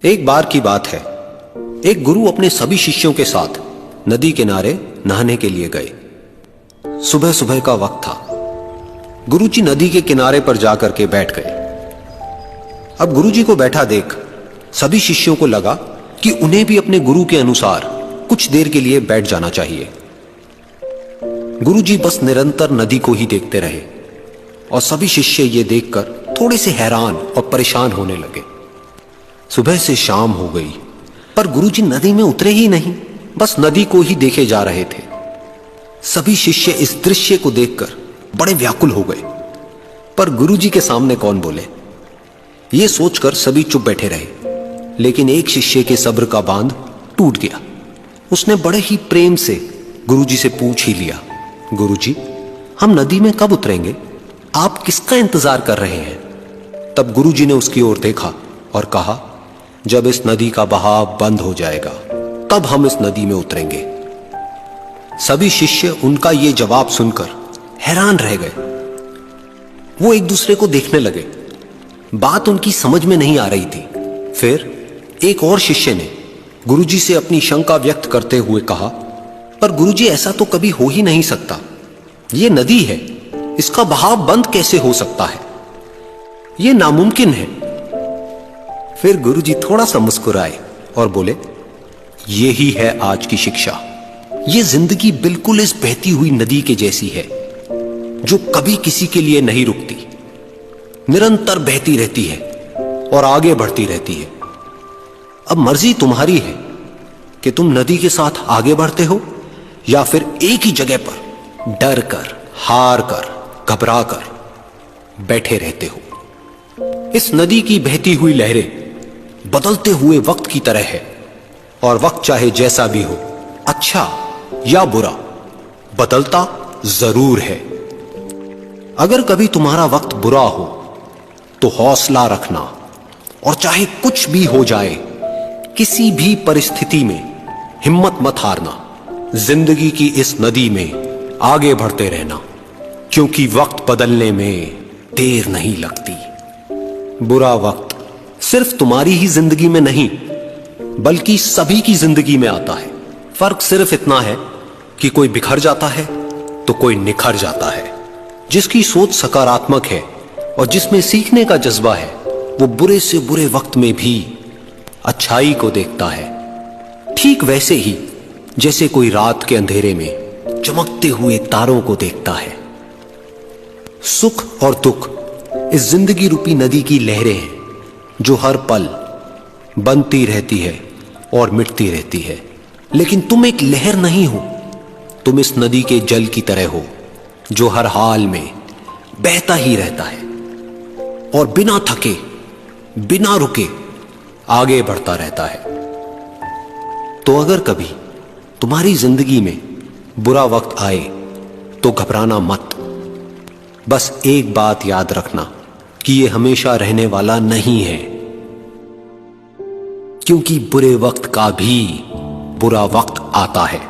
एक बार की बात है, एक गुरु अपने सभी शिष्यों के साथ नदी किनारे नहाने के लिए गए। सुबह सुबह का वक्त था। गुरुजी नदी के किनारे पर जाकर के बैठ गए। अब गुरुजी को बैठा देख सभी शिष्यों को लगा कि उन्हें भी अपने गुरु के अनुसार कुछ देर के लिए बैठ जाना चाहिए। गुरुजी बस निरंतर नदी को ही देखते रहे और सभी शिष्य ये देखकर थोड़े से हैरान और परेशान होने लगे। सुबह से शाम हो गई पर गुरुजी नदी में उतरे ही नहीं, बस नदी को ही देखे जा रहे थे। सभी शिष्य इस दृश्य को देखकर बड़े व्याकुल हो गए, पर गुरुजी के सामने कौन बोले, ये सोचकर सभी चुप बैठे रहे। लेकिन एक शिष्य के सब्र का बांध टूट गया। उसने बड़े ही प्रेम से गुरुजी से पूछ ही लिया, गुरुजी, हम नदी में कब उतरेंगे? आप किसका इंतजार कर रहे हैं? तब गुरुजी ने उसकी ओर देखा और कहा, जब इस नदी का बहाव बंद हो जाएगा तब हम इस नदी में उतरेंगे। सभी शिष्य उनका यह जवाब सुनकर हैरान रह गए। वो एक दूसरे को देखने लगे। बात उनकी समझ में नहीं आ रही थी। फिर एक और शिष्य ने गुरुजी से अपनी शंका व्यक्त करते हुए कहा, पर गुरुजी, ऐसा तो कभी हो ही नहीं सकता। यह नदी है, इसका बहाव बंद कैसे हो सकता है? यह नामुमकिन है। फिर गुरुजी थोड़ा सा मुस्कुराए और बोले, यही है आज की शिक्षा। यह जिंदगी बिल्कुल इस बहती हुई नदी के जैसी है जो कभी किसी के लिए नहीं रुकती, निरंतर बहती रहती है और आगे बढ़ती रहती है। अब मर्जी तुम्हारी है कि तुम नदी के साथ आगे बढ़ते हो या फिर एक ही जगह पर डर कर, हार कर, घबरा कर बैठे रहते हो। इस नदी की बहती हुई लहरें बदलते हुए वक्त की तरह है और वक्त चाहे जैसा भी हो, अच्छा या बुरा, बदलता जरूर है। अगर कभी तुम्हारा वक्त बुरा हो तो हौसला रखना और चाहे कुछ भी हो जाए, किसी भी परिस्थिति में हिम्मत मत हारना। जिंदगी की इस नदी में आगे बढ़ते रहना, क्योंकि वक्त बदलने में देर नहीं लगती। बुरा वक्त सिर्फ तुम्हारी ही जिंदगी में नहीं बल्कि सभी की जिंदगी में आता है। फर्क सिर्फ इतना है कि कोई बिखर जाता है तो कोई निखर जाता है। जिसकी सोच सकारात्मक है और जिसमें सीखने का जज्बा है, वो बुरे से बुरे वक्त में भी अच्छाई को देखता है। ठीक वैसे ही जैसे कोई रात के अंधेरे में चमकते हुए तारों को देखता है। सुख और दुख इस जिंदगी रूपी नदी की लहरें हैं जो हर पल बनती रहती है और मिटती रहती है। लेकिन तुम एक लहर नहीं हो, तुम इस नदी के जल की तरह हो जो हर हाल में बहता ही रहता है और बिना थके, बिना रुके आगे बढ़ता रहता है। तो अगर कभी तुम्हारी जिंदगी में बुरा वक्त आए तो घबराना मत। बस एक बात याद रखना कि यह हमेशा रहने वाला नहीं है, क्योंकि बुरे वक्त का भी बुरा वक्त आता है।